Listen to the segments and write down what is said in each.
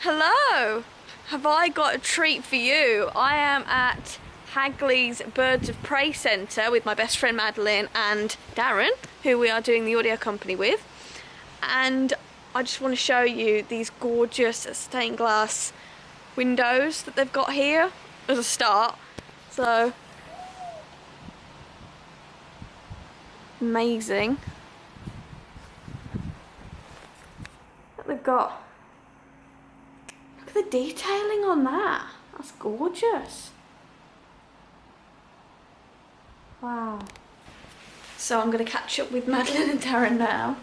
Hello! Have I got a treat for you? I am at Hagley's Birds of Prey Centre with my best friend Madeleine and Darren, who we are doing the audio company with. And I just want to show you these gorgeous stained glass windows that they've got here as a start. So, amazing. They've got, look at the detailing on that. That's gorgeous. Wow. So I'm going to catch up with Madeleine and Darren now.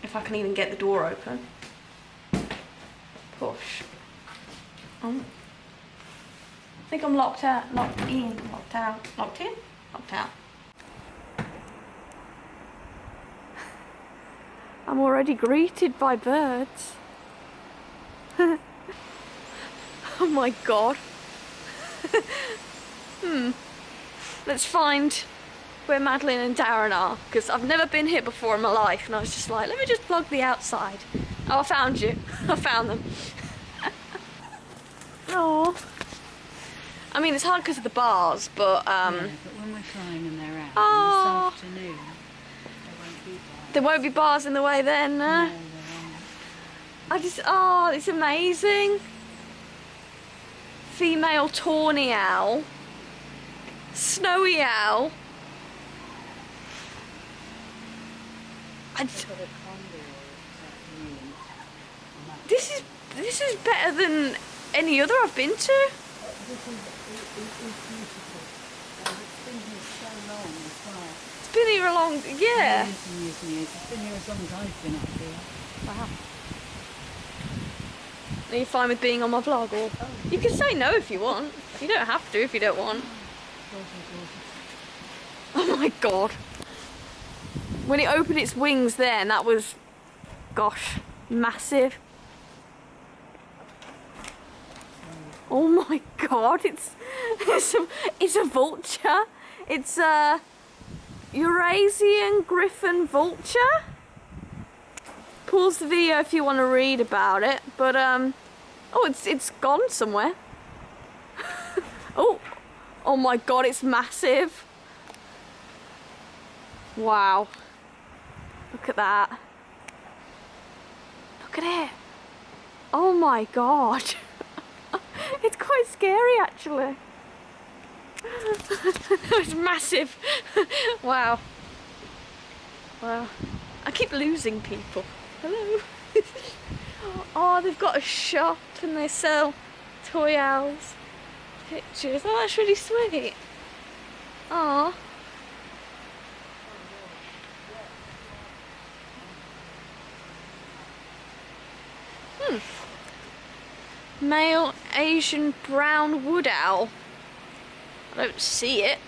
If I can even get the door open. Push. Oh. I think I'm locked out, locked in, locked out, locked in, locked out. I'm already greeted by birds. Oh my god. Let's find where Madeleine and Darren are, because I've never been here before in my life, and I was just like, let me just plug the outside. Oh, I found you. I found them. Oh. I mean, it's hard because of the bars, but yeah, but when we're flying and they're out this afternoon, there won't be bars in the way then. No, Oh, it's amazing. Female tawny owl. Snowy owl. This is better than any other I've been to. This is beautiful. It's been here so long as well. It's been here a long, yeah. Years and years and years. It's been here as long as I've been up here. Wow. Are you fine with being on my vlog? Or you can say no if you want. You don't have to if you don't want. Oh my god. When it opened its wings then, that was, gosh, massive. Oh my god, it's a vulture. It's a Eurasian griffon vulture. Pause the video if you want to read about it, but oh, it's gone somewhere. Oh my god, it's massive. Wow. Look at that. Look at it. Oh my god. It's quite scary actually. It's massive. Wow. Wow. I keep losing people. Hello. Oh, they've got a shop and they sell toy owls. Pictures. Oh, that's really sweet. Oh. Male Asian brown wood owl. I don't see it.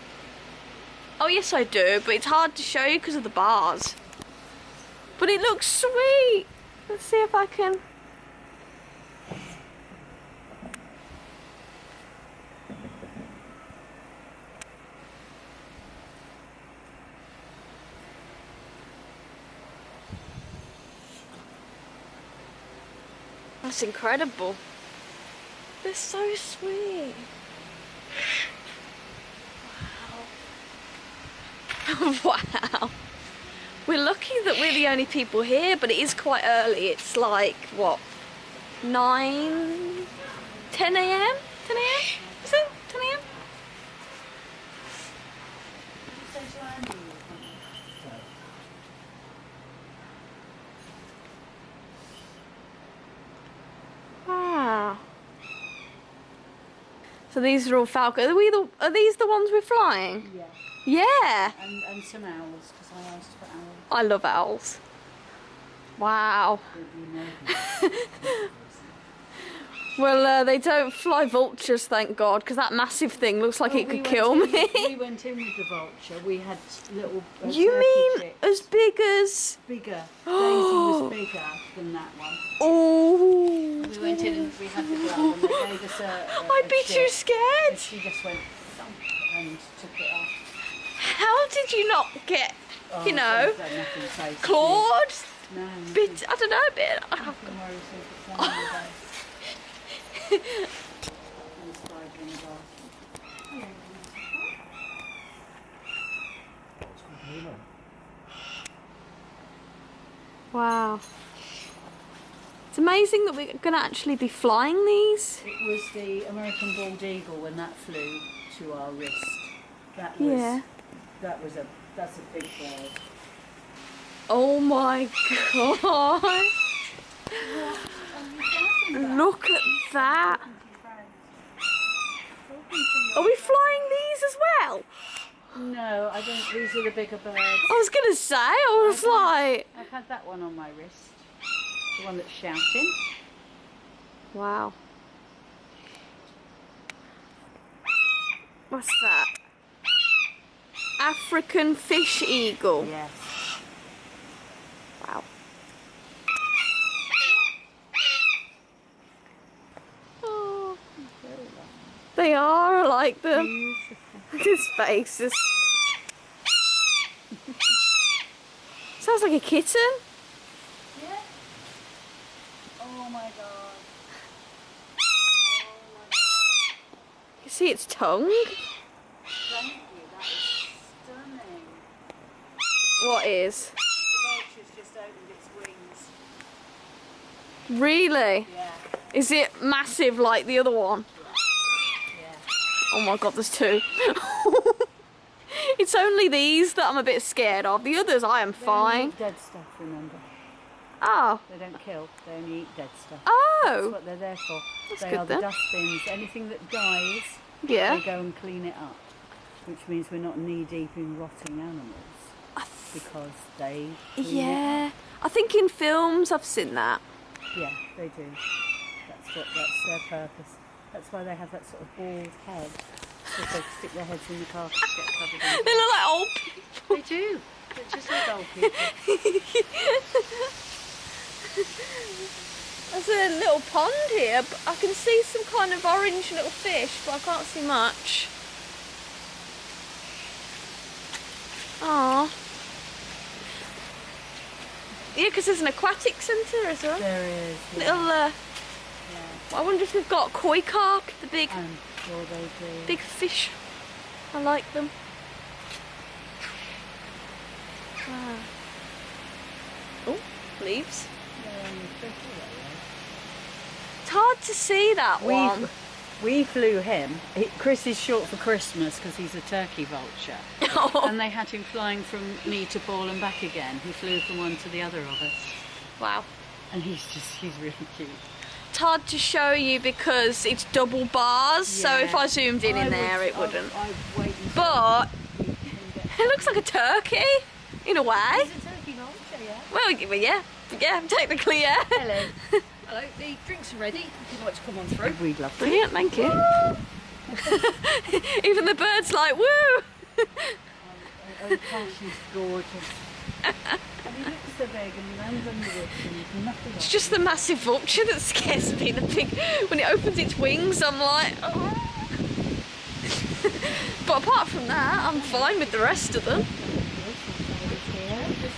Oh yes I do, but it's hard to show you because of the bars. But it looks sweet. Let's see if I can. That's incredible. They're so sweet. Wow. Wow. We're lucky that we're the only people here, but it is quite early. It's like, what, 9, 10 a.m.? 10 a.m.? Is it 10 a.m.? Wow. So these are all falcons. Are these the ones we're flying? Yeah. Yeah. And some owls, because I asked for owls. I love owls. Wow. Well, they don't fly vultures, thank God, because that massive thing looks like it could kill me. We went in with the vulture. We had little. You mean chicks. as big as? Bigger. Daisy was bigger than that one. Oh. We went in and we had the glove and they gave us a I'd be too scared. And she just went thump and took it off. How did you not get, you know, clawed? No. Bit, I don't know, a bit. spider in the bathroom. Wow. It's amazing that we're going to actually be flying these. It was the American bald eagle when that flew to our wrist. That was, that's a big bird. Oh my god. Look at that. Are we flying these as well? No, I don't. These are the bigger birds. I was going to say, I was like... I've had that one on my wrist. The one that's shouting. Wow. What's that? African fish eagle. Yes. Wow. Oh, they are, I like them. Look at his faces. Sounds like a kitten. Yeah. Oh my god. You see its tongue? Thank you, that is stunning. What is? The vulture's just opened its wings. Really? Yeah. Is it massive like the other one? Yeah. Oh my god, there's two. It's only these that I'm a bit scared of. The others I am They only fine. eat dead stuff, remember. Oh. They don't kill, they only eat dead stuff. That's Oh. what they're there for. That's They good are then. the dustbins. Anything that dies, Yeah. they go and clean it up. Which means we're not knee deep in rotting animals. Because they clean it Yeah. up. I think in films I've seen that. Yeah, they do. That's their purpose. That's why they have that sort of bald head. Because they stick their heads in the carpet to get covered They in. look like old people. They do. They're just like old people. There's a little pond here, but I can see some kind of orange little fish, but I can't see much. Aww. Yeah, because there's an aquatic centre as well. There is. Yeah. Little, Yeah. I wonder if they've got koi carp, the big, I'm sure they do. big fish. I like them. Wow. Oh, leaves. They're only pretty, It's hard to see that one. We flew him. Chris is short for Christmas because he's a turkey vulture. And they had him flying from me to Paul and back again. He flew from one to the other of us. Wow. And he's really cute. It's hard to show you because it's double bars, so if I zoomed in there it wouldn't. I'd wait until But you can get... it looks like a turkey, in a way. He's a turkey vulture, yeah. Well, yeah, technically, yeah. Hello. Hello, the drinks are ready. If you'd like to come on through. We'd love to. Brilliant, thank you. Even the bird's like, woo! Oh, gosh, he's gorgeous. And he looks so big and he lands on the roof and he's nothing. It's just the massive vulture that scares me. The big, when it opens its wings, I'm like, oh. But apart from that, I'm fine with the rest of them. Just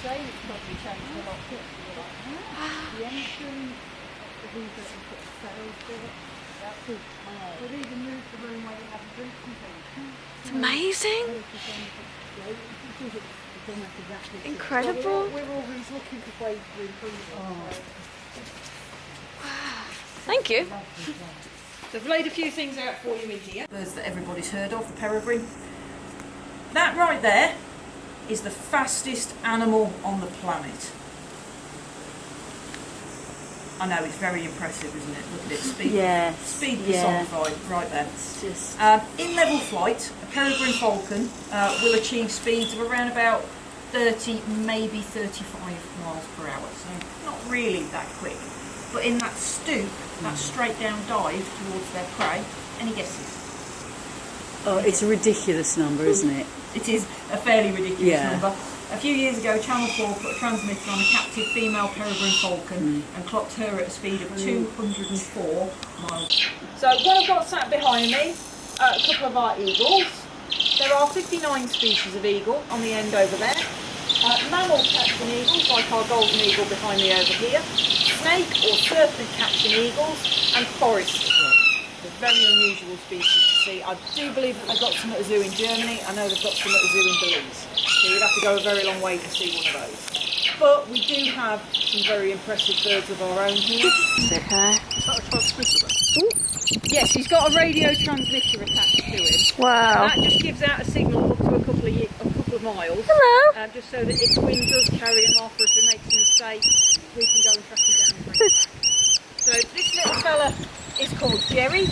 saying it's probably changed a lot. The entrance, the things that have put sails to it, that's it. They've even moved the room where you have the drinks and things. It's amazing. Incredible. We're always looking for ways to improve. Thank you. So I've laid a few things out for you in here. Birds that everybody's heard of, the peregrine. That right there is the fastest animal on the planet. I know, it's very impressive, isn't it? Look at it, speed. Yes, Speed yeah. personified, right there. It's just... In level flight, a peregrine falcon will achieve speeds of around about 30, maybe 35 miles per hour. So not really that quick. But in that stoop, that straight down dive towards their prey, any guesses? Oh, it's a ridiculous number, isn't it? It is a fairly ridiculous Yeah. number. A few years ago, Channel 4 put a transmitter on a captive female peregrine falcon and clocked her at a speed of 204 miles. So what I've got sat behind me, a couple of our eagles. There are 59 species of eagle on the end over there. Mammal catching eagles, like our golden eagle behind me over here. Snake or serpent catching eagles, and forest squirrels. very unusual species to see. I do believe that they've got some at a zoo in Germany. I know they've got some at a zoo in Belize. So you'd have to go a very long way to see one of those. But we do have some very impressive birds of our own here. Okay. Yes, he's got a radio transmitter attached to him. Wow. That just gives out a signal up to a couple of miles. Hello. Just so that if the wind does carry him off, or if he makes a mistake, we can go and track him down and bring him back. So this little fella is called Jerry,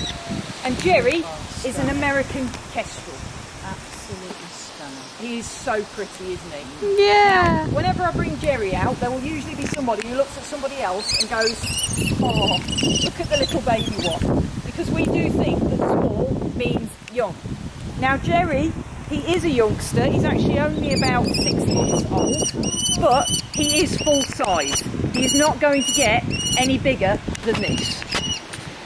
and Jerry is an American kestrel. Absolutely stunning. He is so pretty, isn't he? Yeah. Now, whenever I bring Jerry out, there will usually be somebody who looks at somebody else and goes, "Oh, look at the little baby one," because we do think that small means young. Now Jerry, he is a youngster. He's actually only about 6 months old, but he is full size. He's not going to get any bigger than this.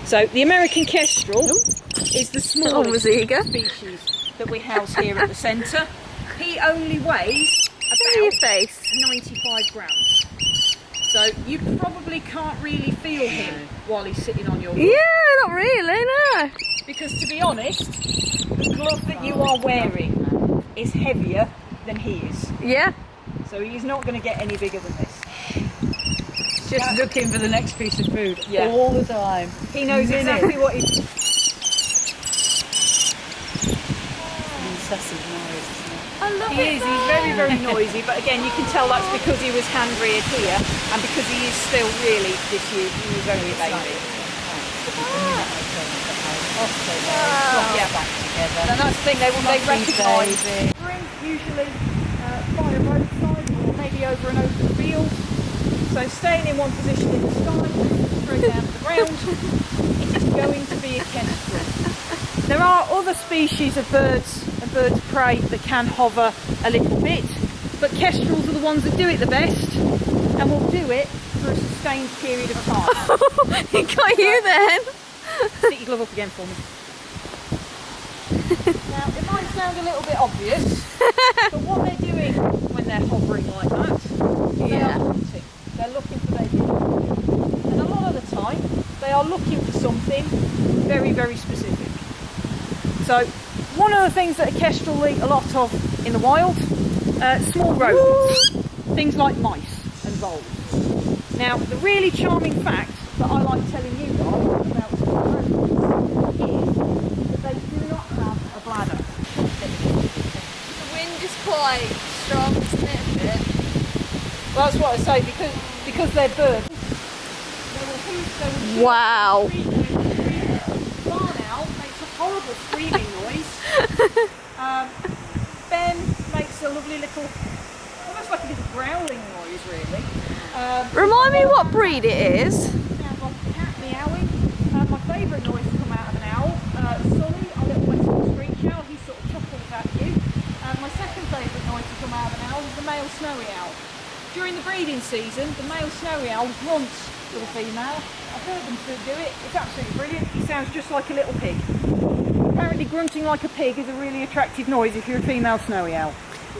So the American kestrel is the smallest species that we house here at the centre. He only weighs about 95 grams. So you probably can't really feel him while he's sitting on your lap. Yeah, not really, no. Because to be honest, the glove that you are wearing is heavier than he is. Yeah. So he's not going to get any bigger than this. Just looking for the next piece of food all the time. He knows exactly what he... Incessant noise, isn't it? I love He is, he's very, very noisy, but again, you can tell that's because he was hand-reared here, and because he is still really this year, he was only a baby. Yeah, back together. And that's the thing, they recognise baby. spring, usually by a roadside or maybe over an open field. So staying in one position in the sky, straight down to the ground, it is going to be a kestrel. There are other species of birds and birds of prey that can hover a little bit, but kestrels are the ones that do it the best, and will do it for a sustained period of time. He got you then. Stick your glove up again for me. Now, it might sound a little bit obvious, but what they're doing when they're hovering like that, they are hunting. They're looking for their young. And a lot of the time, they are looking for something very, very specific. So, one of the things that a kestrel eat a lot of in the wild, small rodents, things like mice and voles. Now, the really charming fact that I like telling you guys about small rodents is that they do not have a bladder. The wind is quite strong, isn't it? A bit. Well, that's what I say, because they're birds. Wow. Barn owl makes a horrible screaming noise. Ben makes a lovely little, almost like a little growling noise, really. Remind me what breed it is. Sounds like a cat meowing. My favourite noise to come out of an owl, Sully, our little western screech owl, he sort of chuckles at you. My second favourite noise to come out of an owl is the male snowy owl. During the breeding season, the male snowy owl grunts to the female. I've heard them do it. It's absolutely brilliant. He sounds just like a little pig. Apparently grunting like a pig is a really attractive noise if you're a female snowy owl.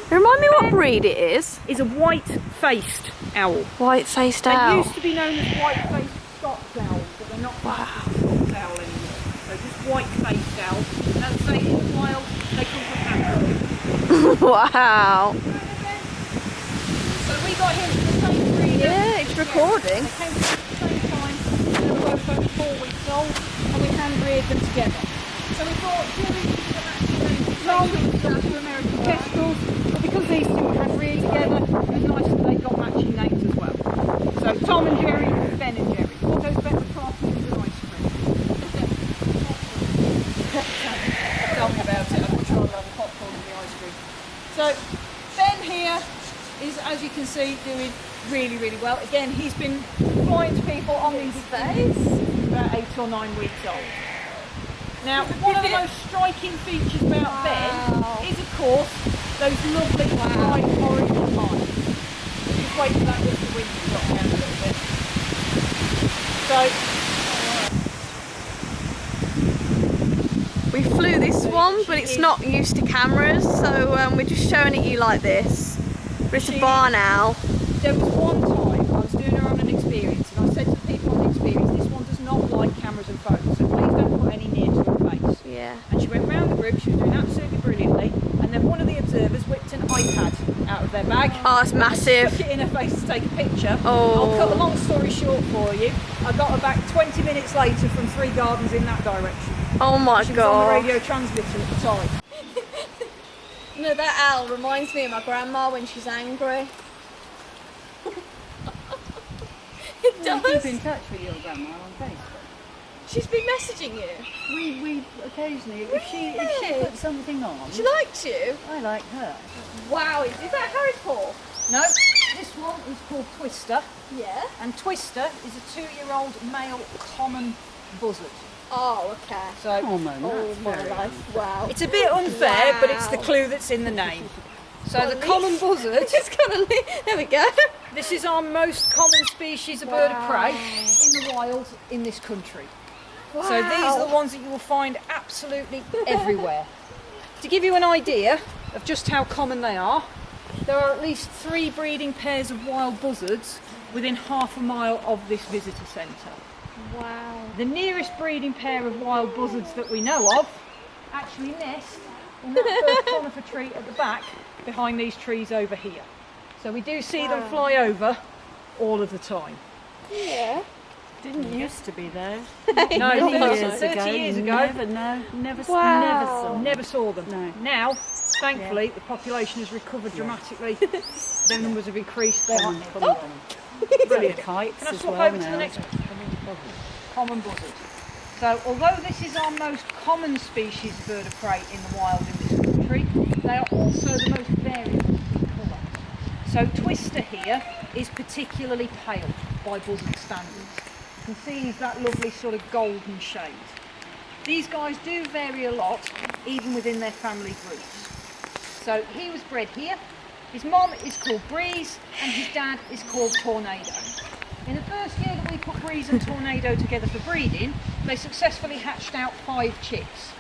Remind me what breed it is. Is a white-faced owl. White-faced They owl. used to be known as white-faced Scots owls, but they're not classed as a Scots owl anymore. So just white-faced owls. And as I say, in the wild, they come from Africa. Wow. So we got him from the same breeder. Yeah, it's recording. They came at the same time. They were both only 4 weeks old, and we hand-reared them together. So we thought Jerry was actually long to American kestrels, but because these two were hand-reared together, it was nice that they got matching names as well. So Tom and Jerry, Ben and Jerry. What goes better with cartoons than ice cream? Tell me about it. I'm not sure I'll have a popcorn and the ice cream. So Ben here is, as you can see, doing really, really well. Again, he's been flying to people on these days, about 8 or 9 weeks old. Now, one of the most striking features about Ben is, of course, those lovely bright orange eyes. Just wait for that little wind to drop down a little bit. So, We flew this one, but it's not used to cameras, so we're just showing it you like this. But it's a barn owl. there was one time I was doing her on an experience, and I said to the people on the experience, this one does not like cameras and phones, so please don't put any near to Yeah. And she went round the group, she was doing absolutely brilliantly, and then one of the observers whipped an iPad out of their bag. Oh, it's massive. Stuck it in her face to take a picture. Oh. I'll cut a long story short for you. I got her back 20 minutes later from 3 gardens in that direction. Oh my She was on the god. radio transmitter at the time. No, that owl reminds me of my grandma when she's angry. It Well, does. keep in touch with your grandma on Facebook. She's been messaging you. We occasionally, if she puts something on, She likes you. I like her. Wow, is that Harry's paw? No, this one is called Twister, Yeah. and Twister is a 2-year-old male common buzzard. Oh, okay. So Common, Oh that's my very life. Wow. it's a bit unfair, but it's the Wow. clue that's in the name. So Well, the at common least- buzzard, Just gonna there we go. this is our most common species of bird of prey Wow. in the wild in this country. Wow. So these are the ones that you will find absolutely everywhere. To give you an idea of just how common they are, there are at least 3 breeding pairs of wild buzzards within half a mile of this visitor centre. Wow. The nearest breeding pair of wild buzzards that we know of actually nest in that first conifer tree at the back behind these trees over here. So we do see them Wow. fly over all of the time. Yeah. Didn't used to be there. No, Many 30 years ago, never Wow. saw. never saw them. No. Now, thankfully, the population has recovered dramatically. Their numbers have increased. They are brilliant. Kites Can I as swap well over to now. the next one? Common buzzard. So, although this is our most common species of bird of prey in the wild in this country, they are also the most variable in colour. So, Twister here is particularly pale by buzzard standards. You can see he's that lovely sort of golden shade. These guys do vary a lot, even within their family groups. So, he was bred here. His mom is called Breeze and his dad is called Tornado. In the first year that we put Breeze and Tornado together for breeding, they successfully hatched out 5 chicks.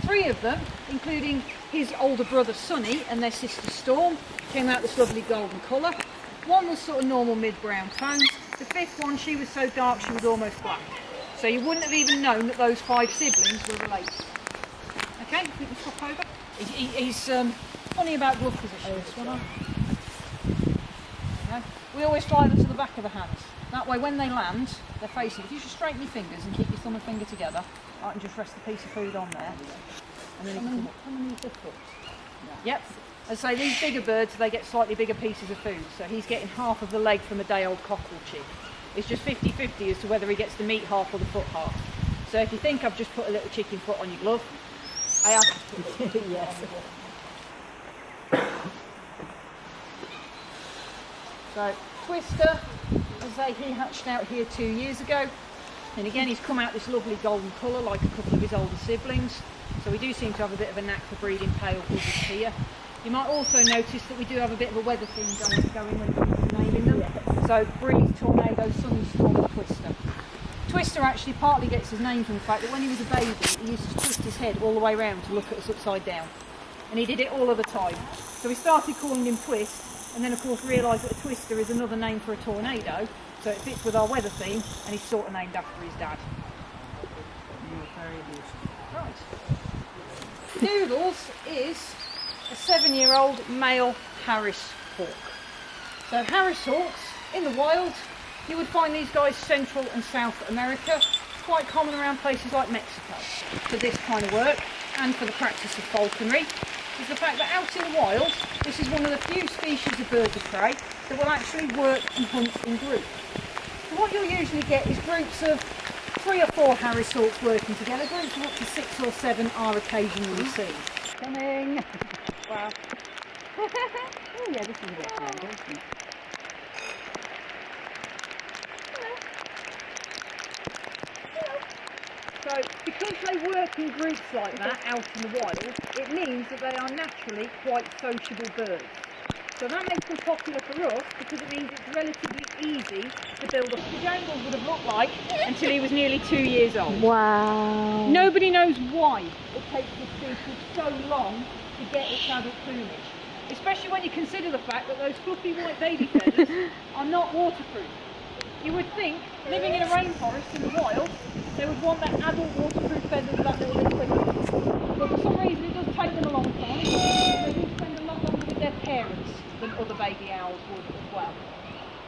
3 of them, including his older brother Sonny and their sister Storm, came out this lovely golden colour. One was sort of normal mid-brown tones. The 5th one, she was so dark she was almost black. So you wouldn't have even known that those 5 siblings were related. Okay, we can swap over. He's funny about glove position. This one on. Okay. We always fly them to the back of the hands. That way when they land, they're facing. If you just straighten your fingers and keep your thumb and finger together, I can just rest a piece of food on there. And then you can come and use the foot. Yep. As I say, these bigger birds, they get slightly bigger pieces of food. So he's getting half of the leg from a day-old cockerel chick. It's just 50-50 as to whether he gets the meat half or the foot half. So if you think I've just put a little chicken foot on your glove, I have to put yes. So Twister, as I say, he hatched out here 2 years ago. And again, he's come out this lovely golden colour like a couple of his older siblings. So we do seem to have a bit of a knack for breeding pale buzzards here. You might also notice that we do have a bit of a weather theme going when it comes to naming them. So Breeze, Tornado, Sunny Storm and Twister. Twister actually partly gets his name from the fact that when he was a baby, he used to twist his head all the way around to look at us upside down. And he did it all of the time. So we started calling him Twist, and then of course realised that a twister is another name for a tornado, so it fits with our weather theme, and he's sort of named after his dad. Right. Doodles is a 7-year-old male Harris hawk. So Harris hawks, in the wild, you would find these guys Central and South America, quite common around places like Mexico for this kind of work and for the practice of falconry, is the fact that out in the wild, this is one of the few species of birds of prey that will actually work and hunt in groups. So what you'll usually get is groups of 3 or 4 Harris hawks working together. Groups of up to 6 or 7 are occasionally seen. Coming! Wow. Oh yeah, this is a bit harder, isn't it? So, because they work in groups like that out in the wild, it means that they are naturally quite sociable birds. So that makes them popular for us because it means it's relatively easy to build up. The Jangles would have looked like until he was nearly 2 years old. Wow. Nobody knows why it takes this species so long to get its adult plumage. Especially when you consider the fact that those fluffy white baby feathers are not waterproof. You would think, living in a rainforest in the wild, they would want that adult waterproof feathers that little liquid. But for some reason it does take them a long time. They do spend a lot longer with their parents than other baby owls would as well.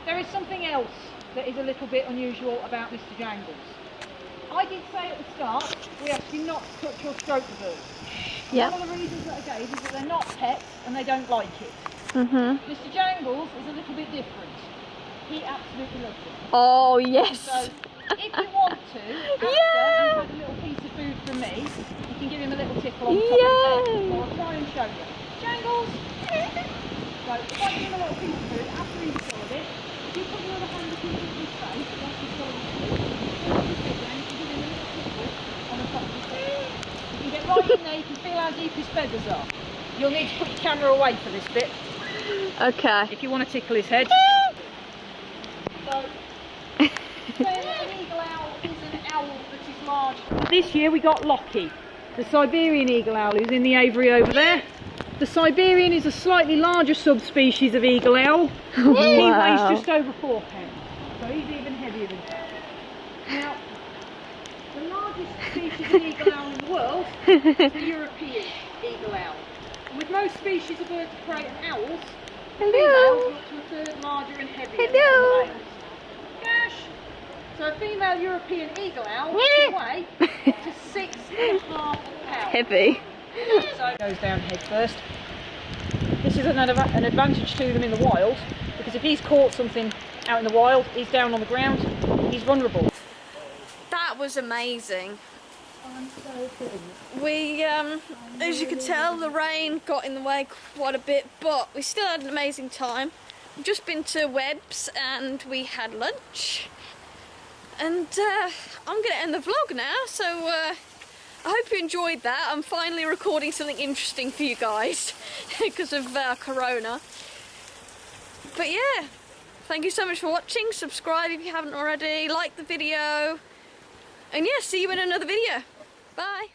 There is something else that is a little bit unusual about Mr. Jangles. I did say at the start, we asked you not to touch or stroke the bird. Yep. One of the reasons that I gave is that they're not pets and they don't like it. Mr. Jangles is a little bit different. He absolutely loves it. Oh, yes. So, if you want to, after you've had a little piece of food from me, you can give him a little tickle on the top of his head. So I'll try and show you. Jangles! So, if I give him a little piece of food, after he's swallowed it, if you put your other hand up into his face, once he's swallowed his food, you can give him a little tickle on the top of his head. You can get right in there, you can feel how deep his feathers are. You'll need to put your camera away for this bit. Okay. If you want to tickle his head. So, an eagle owl is an owl that is large. This year we got Lockie, the Siberian eagle owl, who's in the aviary over there. The Siberian is a slightly larger subspecies of eagle owl. He weighs just over 4 pounds, so he's even heavier than that. Now, the largest species of eagle owl in the world is the European eagle owl. And with most species of birds of prey and owls, females are up to a third larger and heavier than the males. Gosh! So a female European eagle owl can weigh up to 6.5 pounds. Heavy. So it goes down head first. This is an advantage to them in the wild, because if he's caught something out in the wild, he's down on the ground, he's vulnerable. That was amazing. We, as you could tell, the rain got in the way quite a bit, but we still had an amazing time. We've just been to Webb's and we had lunch. And I'm going to end the vlog now, so I hope you enjoyed that. I'm finally recording something interesting for you guys because of Corona. But yeah, thank you so much for watching. Subscribe if you haven't already, like the video, and yeah, see you in another video. Bye.